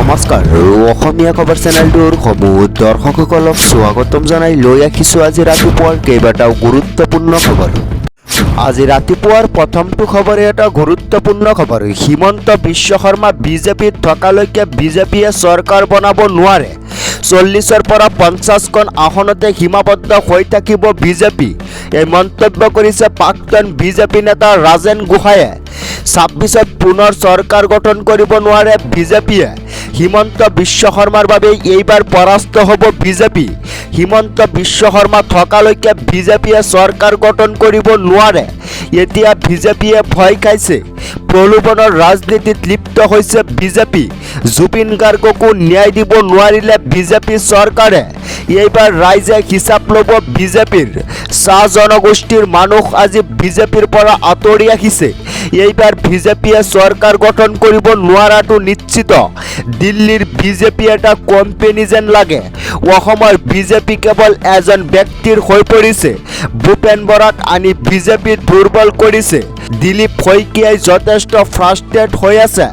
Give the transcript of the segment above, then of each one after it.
নমস্কাৰ অসমীয়া খবৰ চেনেলটোৰ সমূহ দৰ্শকসকলক স্বাগতম জনাই লৈ আহিছোঁ আজি ৰাতিপুৱাৰ কেইবাটাও গুৰুত্বপূৰ্ণ খবৰ। আজি ৰাতিপুৱাৰ প্ৰথমটো খবৰে এটা গুৰুত্বপূৰ্ণ খবৰ। হিমন্ত বিশ্ব শৰ্মা বিজেপিত থকালৈকে বিজেপিয়ে চৰকাৰ বনাব নোৱাৰে। 40ৰ পৰা 50খন আসনতে সীমাবদ্ধ হৈ থাকিব বিজেপি। এই মন্তব্য কৰিছে প্ৰাক্তন বিজেপি নেতা ৰাজেন গোহাঁইয়ে। 26ত পুনৰ চৰকাৰ গঠন কৰিব নোৱাৰে বিজেপিয়ে। হিমন্ত বিশ্ব শৰ্মাৰ বাবে এইবাৰ পৰাস্ত হ'ব বিজেপি। হিমন্ত বিশ্ব শৰ্মা থকালৈকে বিজেপিয়ে চৰকাৰ গঠন কৰিব নোৱাৰে। এতিয়া বিজেপিয়ে ভয় খাইছে। প্ৰলোভনৰ ৰাজনীতিত লিপ্ত হৈছে বিজেপি। জুবিন গাৰ্গকো ন্যায় দিব নোৱাৰিলে বিজেপি চৰকাৰে। এইবাৰ ৰাইজে হিচাপ ল'ব বিজেপিৰ। চাহ জনগোষ্ঠীৰ মানুহ আজি বিজেপিৰ পৰা আঁতৰি আহিছে। এইবাৰ বিজেপিয়ে চৰকাৰ গঠন কৰিব নোৱাৰাটো নিশ্চিত। দিল্লীৰ বিজেপি এটা কোম্পানী যেন লাগে। অসমৰ বিজেপি কেৱল এজন ব্যক্তিৰ হৈ পৰিছে। ভূপেন বৰাক আনি বিজেপি দুৰ্বল কৰিছে। দিলীপ শইকীয়াই যথেষ্ট ফ্ৰাষ্ট্ৰেট হৈ আছে।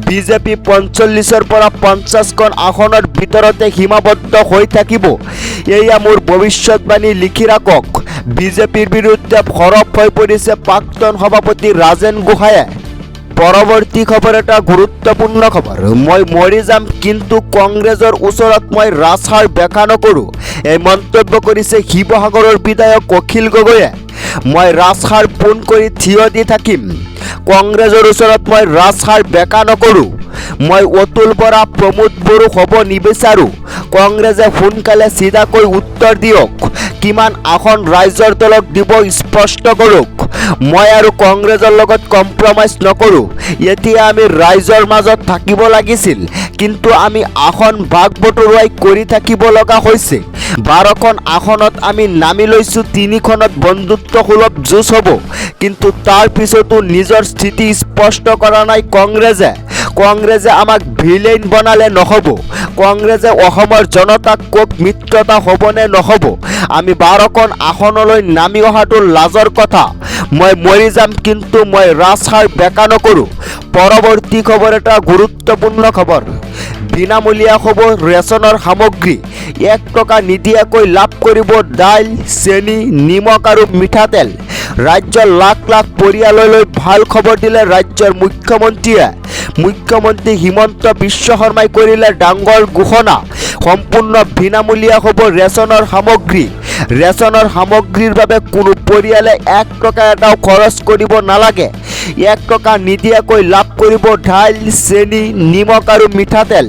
বিজেপি 45ৰ পৰা 50খন আসনৰ ভিতৰতে সীমাবদ্ধ হৈ থাকিব। এয়া মোৰ ভৱিষ্যতবাণী লিখি ৰাখক। বিজেপিৰ বিৰুদ্ধে সৰব হৈ পৰিছে প্ৰাক্তন সভাপতি ৰাজেন গোহাঁইয়ে। পৰৱৰ্তী খবৰ এটা গুৰুত্বপূৰ্ণ খবৰ। মই মৰি যাম কিন্তু কংগ্ৰেছৰ ওচৰত মই ৰাজসাৰ বেকা নকৰোঁ। এই মন্তব্য কৰিছে শিৱসাগৰৰ বিধায়ক অখিল গগৈয়ে। মই ৰাজসাৰ পোন কৰি থিয় দি থাকিম। কংগ্ৰেছৰ ওচৰত মই ৰাজসাৰ বেকা নকৰোঁ। মই অতুল বৰা প্ৰমোদ বড়ো হ'ব নিবিচাৰোঁ। কংগ্ৰেছে সোনকালে চিধাকৈ উত্তৰ দিয়ক। কিমান আসন ৰাইজৰ দলক দিব স্পষ্ট কৰক। মই আৰু কংগ্ৰেছৰ লগত কম্প্ৰমাইজ নকৰোঁ। এতিয়া আমি ৰাইজৰ মাজত থাকিব লাগিছিল, কিন্তু আমি আসন ভাগ বতৰুৱাই কৰি থাকিব লগা হৈছে। 12খন আসনত আমি নামি লৈছোঁ। 3খনত বন্ধুত্বসুলভ যুঁজ হ'ব, কিন্তু তাৰ পিছতো নিজৰ স্থিতি স্পষ্ট কৰা নাই কংগ্ৰেছে। কংগ্ৰেছে আমাক ভিলেইন বনালে নহ'ব। কংগ্ৰেছে অসমৰ জনতাক কক মিত্ৰতা হ'বনে নহ'ব। আমি 12খন আসনলৈ নামি অহাটো লাজৰ কথা। মই মৰি যাম কিন্তু মই ৰাজসাৰ বেকা নকৰোঁ। পৰৱৰ্তী খবৰ এটা গুৰুত্বপূৰ্ণ খবৰ। বিনামূলীয়া হ'ব ৰেচনৰ সামগ্ৰী। 1 টকা নিদিয়াকৈ লাভ কৰিব দাইল, চেনি, নিমখ আৰু মিঠাতেল। ৰাজ্যৰ লাখ লাখ পৰিয়াললৈ ভাল খবৰ দিলে ৰাজ্যৰ মুখ্যমন্ত্ৰীয়ে। মুখ্যমন্ত্ৰী হিমন্ত বিশ্ব শৰ্মাই কৰিলে ডাঙৰ ঘোষণা। সম্পূৰ্ণ বিনামূলীয়া হ'ব ৰেচনৰ সামগ্ৰী। ৰেচনৰ সামগ্ৰীৰ বাবে কোনো পৰিয়ালে 1 টকা এটাও খৰচ কৰিব নালাগে। 1 টকা নিদিয়াকৈ লাভ কৰিব দাইল, চেনি, নিমখ আৰু মিঠাতেল।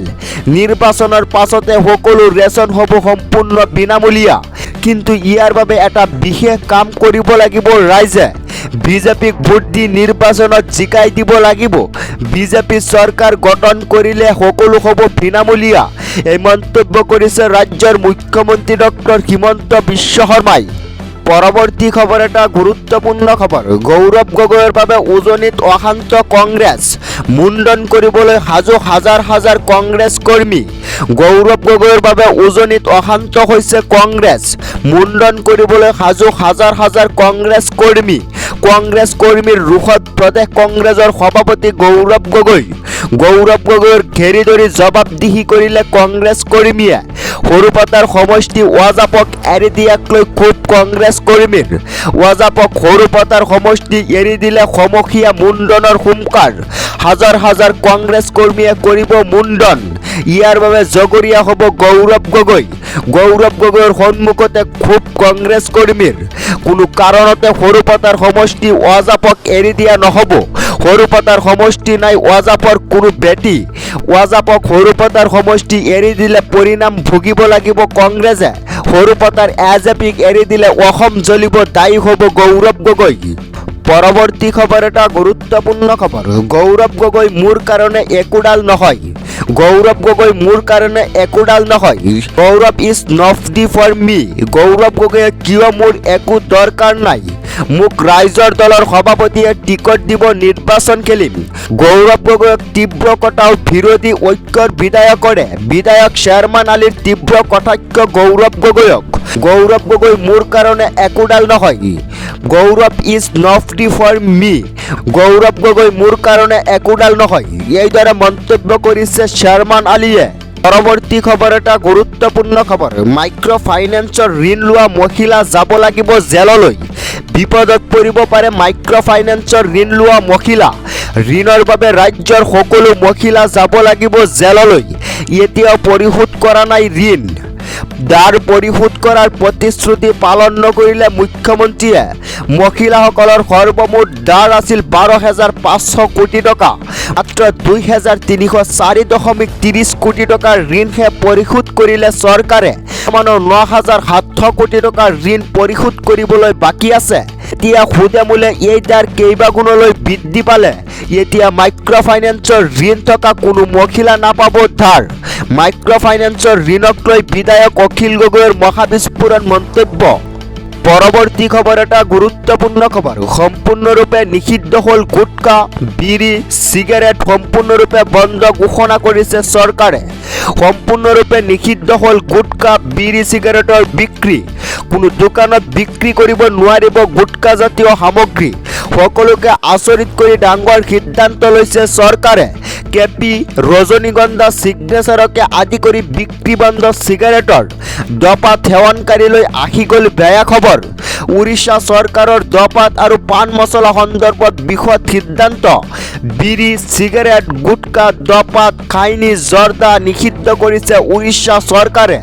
নিৰ্বাচনৰ পাছতে সকলো ৰেচন হ'ব সম্পূৰ্ণ বিনামূলীয়া। কিন্তু ইয়াৰ বাবে এটা বিশেষ কাম কৰিব লাগিব ৰাইজে। বিজেপিক ভোট দি নিৰ্বাচনত জিকাই দিব লাগিব। বিজেপি চৰকাৰ গঠন কৰিলে সকলো হ'ব বিনামূলীয়া। এই মন্তব্য কৰিছে ৰাজ্যৰ মুখ্যমন্ত্ৰী ডক্টৰ হিমন্ত বিশ্ব শৰ্মাই। পৰৱৰ্তী খবৰ এটা গুৰুত্বপূৰ্ণ খবৰ। গৌৰৱ গগৈৰ বাবে উজনিত অশান্ত কংগ্ৰেছ। মুণ্ডন কৰিবলৈ সাজু হাজাৰ হাজাৰ কংগ্ৰেছ কৰ্মী। গৌৰৱ গগৈৰ বাবে উজনিত অশান্ত হৈছে কংগ্ৰেছ। মুণ্ডন কৰিবলৈ সাজু হাজাৰ হাজাৰ কংগ্ৰেছ কৰ্মী। কংগ্ৰেছ কৰ্মীৰ ৰোষত প্ৰদেশ কংগ্ৰেছৰ সভাপতি গৌৰৱ গগৈ। গৌৰৱ গগৈৰ ঘেৰি ধৰি জবাবদিহি কৰিলে কংগ্ৰেছ কৰ্মীয়ে। সৰুপথাৰ সমষ্টি ৱাজাপক এৰি দিয়াক লৈ ক্ষোভ কংগ্ৰেছ কৰ্মীৰ। ৱাজাপক সৰুপথাৰ সমষ্টি এৰি দিলে সমসীয়া মুণ্ডনৰ হুংকাৰ। হাজাৰ হাজাৰ কংগ্ৰেছ কৰ্মীয়ে কৰিব মুণ্ডন। ইয়াৰ বাবে জগৰীয়া হ'ব গৌৰৱ গগৈ। গৌৰৱ গগৈৰ সন্মুখতে ক্ষোভ কংগ্ৰেছ কৰ্মীৰ। কোনো কাৰণতে সৰুপথাৰ সমষ্টি ৱাজাপক এৰি দিয়া নহ'ব। সৰুপথাৰ সমষ্টি নাই ৱাজাপৰ কোনো বেটি। ৱাজাপক সৰুপথাৰ সমষ্টি এৰি দিলে পৰিণাম ভুগিব লাগিব কংগ্ৰেছে। সৰুপথাৰ এজেপিক এৰি দিলে অসম জ্বলিব, দায়ী হ'ব গৌৰৱ গগৈ। পৰৱৰ্তী খবৰ এটা গুৰুত্বপূৰ্ণ খবৰ। গৌৰৱ গগৈ মোৰ কাৰণে একোডাল নহয়। গৌৰৱ গগৈ মোৰ কাৰণে একোডাল নহয়। গৌৰৱ ইজ নফ দি ফৰ মি। গৌৰৱ গগৈয়ে কিয় মোৰ একো দৰকাৰ নাই। মোক ৰাইজৰ দলৰ সভাপতিয়ে টিকট দিব নিৰ্বাচন খেলিম। গৌৰৱ গগৈক তীব্ৰ কটাও বিৰোধী ঐক্যৰ বিধায়কৰে বিধায়ক শ্বেৰমান আলীৰ তীব্ৰ কটাক্ষ গৌৰৱ গগৈক। গৌৰৱ গগৈ মোৰ কাৰণে একোডাল নহয়। গৌৰৱ ইজ নট ফৰ মি। গৌৰৱ গগৈ মোৰ কাৰণে একোডাল নহয়, এইদৰে মন্তব্য কৰিছে শ্বেৰমান আলীয়ে। পৰৱৰ্তী খবৰ এটা গুৰুত্বপূৰ্ণ খবৰ। মাইক্ৰ ফাইনেন্সৰ ঋণ লোৱা মহিলা যাব লাগিব জেললৈ। বিপদত পৰিব পাৰে মাইক্ৰ ফাইনেন্সৰ ঋণ লোৱা মহিলা। ঋণৰ বাবে ৰাজ্যৰ সকলো মহিলা যাব লাগিব জেললৈ। এতিয়াও পৰিশোধ কৰা নাই ঋণ। দাৰ পৰিশোধ কৰাৰ প্ৰতিশ্ৰুতি পালন নকৰিলে মুখ্যমন্ত্ৰীয়ে। মহিলাসকলৰ সৰ্বমুঠ দাৰ আছিল 12,500 কোটি টকা। মাত্ৰ 2,304.30 কোটি টকাৰ ঋণহে পৰিশোধ কৰিলে চৰকাৰে। মানৰ 9,700 কোটি টকাৰ ঋণ পৰিশোধ কৰিবলৈ বাকী আছে। এতিয়া সুদে মূলে এই দাৰ কেইবাগুণলৈ বৃদ্ধি পালে। এতিয়া মাইক্ৰ ফাইনেন্সৰ ঋণ থকা কোনো মহিলা নাপাব ধাৰ। মাইক্ৰ ফাইনেন্সৰ ঋণক লৈ বিধায়ক অখিল গগৈৰ মহাবিস্ফোৰণ মন্তব্য। পৰৱৰ্তী খবৰ এটা গুৰুত্বপূৰ্ণ খবৰ। সম্পূৰ্ণৰূপে নিষিদ্ধ হ'ল গুটখা, বিড়ি, চিগাৰেট সম্পূৰ্ণৰূপে বন্ধ ঘোষণা কৰিছে চৰকাৰে। সম্পূৰ্ণৰূপে নিষিদ্ধ হ'ল গুটখা, বিড়ি, চিগাৰেটৰ বিক্ৰী। কোনো দোকানত বিক্ৰী কৰিব নোৱাৰিব গুটখাজাতীয় সামগ্ৰী। সকলোকে আচৰিত কৰি ডাঙৰ সিদ্ধান্ত লৈছে চৰকাৰে। কেপি, ৰজনীগন্ধা, চিগনেচাৰকে আদি কৰি বিক্ৰী বন্ধ চিগাৰেটৰ। দপাত সেৱনকাৰীলৈ আহি গ'ল বেয়া খবৰ। উৰিষ্যা চৰকাৰৰ দপাত আৰু পান মছলা সন্দৰ্ভত বিশদ সিদ্ধান্ত। বিড়ি, চিগাৰেট, গুটখা, দপাত, খাইনি, জৰ্দা নিষিদ্ধ কৰিছে উৰিষ্যা চৰকাৰে।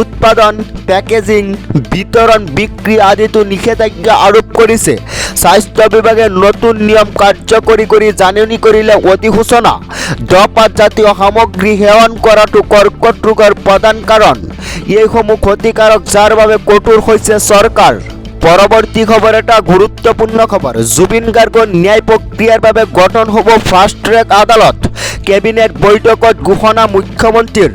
উৎপাদন, পেকেজিং, বিতৰণ, বিক্ৰী আদিতো নিষেধাজ্ঞা আৰোপ কৰিছে। স্বাস্থ্য বিভাগে নতুন নিয়ম কাৰ্যকৰী কৰি জাননী কৰিলে অধিসূচনা। দপাত জাতীয় সামগ্ৰী সেৱন কৰাটো কৰ্কট ৰোগৰ প্ৰধান কাৰণ। এইসমূহ ক্ষতিকাৰক, যাৰ বাবে কঠোৰ হৈছে চৰকাৰ। পৰৱৰ্তী খবৰ এটা গুৰুত্বপূৰ্ণ খবৰ। জুবিন গাৰ্গৰ ন্যায় প্ৰক্ৰিয়াৰ বাবে গঠন হ'ব ফাষ্ট ট্ৰেক আদালত। কেবিনেট বৈঠকত ঘোষণা মুখ্যমন্ত্ৰীৰ।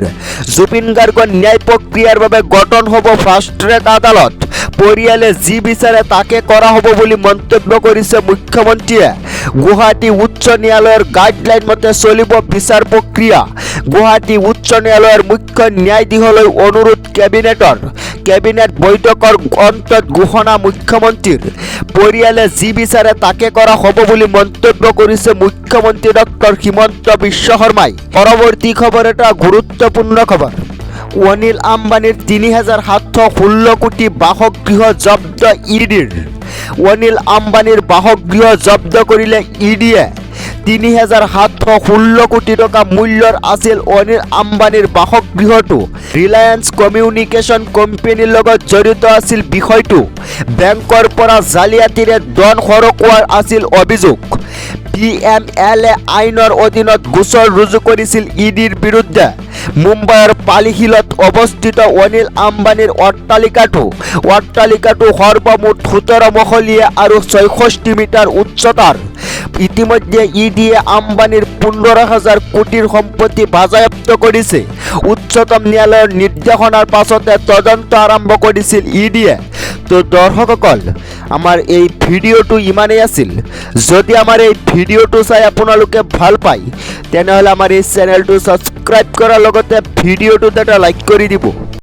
জুবিন গাৰ্গৰ ন্যায় প্ৰক্ৰিয়াৰ বাবে গঠন হ'ব ফাষ্ট ট্ৰেক আদালত। পৰিয়ালে যি বিচাৰে তাকে কৰা হ'ব বুলি মন্তব্য কৰিছে মুখ্যমন্ত্ৰীয়ে। গুৱাহাটী উচ্চ ন্যায়ালয়ৰ গাইডলাইন মতে চলিব বিচাৰ প্ৰক্ৰিয়া। গুৱাহাটী উচ্চ ন্যায়ালয়ৰ মুখ্য ন্যায়াধীশলৈ অনুৰোধ কেবিনেটৰ। কেবিনেট বৈঠকৰ অন্তত ঘোষণা মুখ্যমন্ত্ৰীৰ। পৰিয়ালে যি বিচাৰে তাকে কৰা হ'ব বুলি মন্তব্য কৰিছে মুখ্যমন্ত্ৰী ডক্টৰ হিমন্ত বিশ্ব শৰ্মাই। পৰৱৰ্তী খবৰ এটা গুৰুত্বপূৰ্ণ খবৰ। অনিল আম্বানীৰ 3,716 কোটি বাসগৃহ জব্দ ইডিৰ। অনিল আম্বানীৰ বাসগৃহ জব্দ কৰিলে ইডিয়ে। 3,716 কোটি টকা মূল্যৰ আছিল অনিল আম্বানীৰ বাসগৃহটো। ৰিলায়েন্স কমিউনিকেশ্যন কোম্পানীৰ লগত জড়িত আছিল বিষয়টো। বেংকৰ পৰা জালিয়াতিৰে ধন সৰকোৱাৰ আছিল অভিযোগ। PMLA আইনৰ অধীনত গোচৰ ৰুজু কৰিছিল ইডিৰ বিৰুদ্ধে। মুম্বাইৰ পালিহিলত অৱস্থিত অনিল আম্বানীৰ অট্টালিকাটো সৰ্বমুঠ 17 মহলীয়া আৰু 66 মিটাৰ উচ্চতাৰ। ইতিমধ্যে ইডিয়ে আম্বানীৰ 15,000 কোটিৰ সম্পত্তি বাজেয়াপ্ত কৰিছে। উচ্চতম ন্যায়ালয়ৰ নিৰ্দেশনাৰ পাছতে তদন্ত আৰম্ভ কৰিছিল ইডিয়ে। তো দৰ্শকসকল, আমাৰ এই ভিডিঅ'টো ইমানেই আছিল। যদি আমাৰ এই ভিডিঅ'টো চাই আপোনালোকে ভাল পায় তেনেহ'লে আমাৰ এই চেনেলটো ছাবস্ক্ৰাইব কৰাৰ লগতে ভিডিঅ'টোত এটা লাইক কৰি দিব।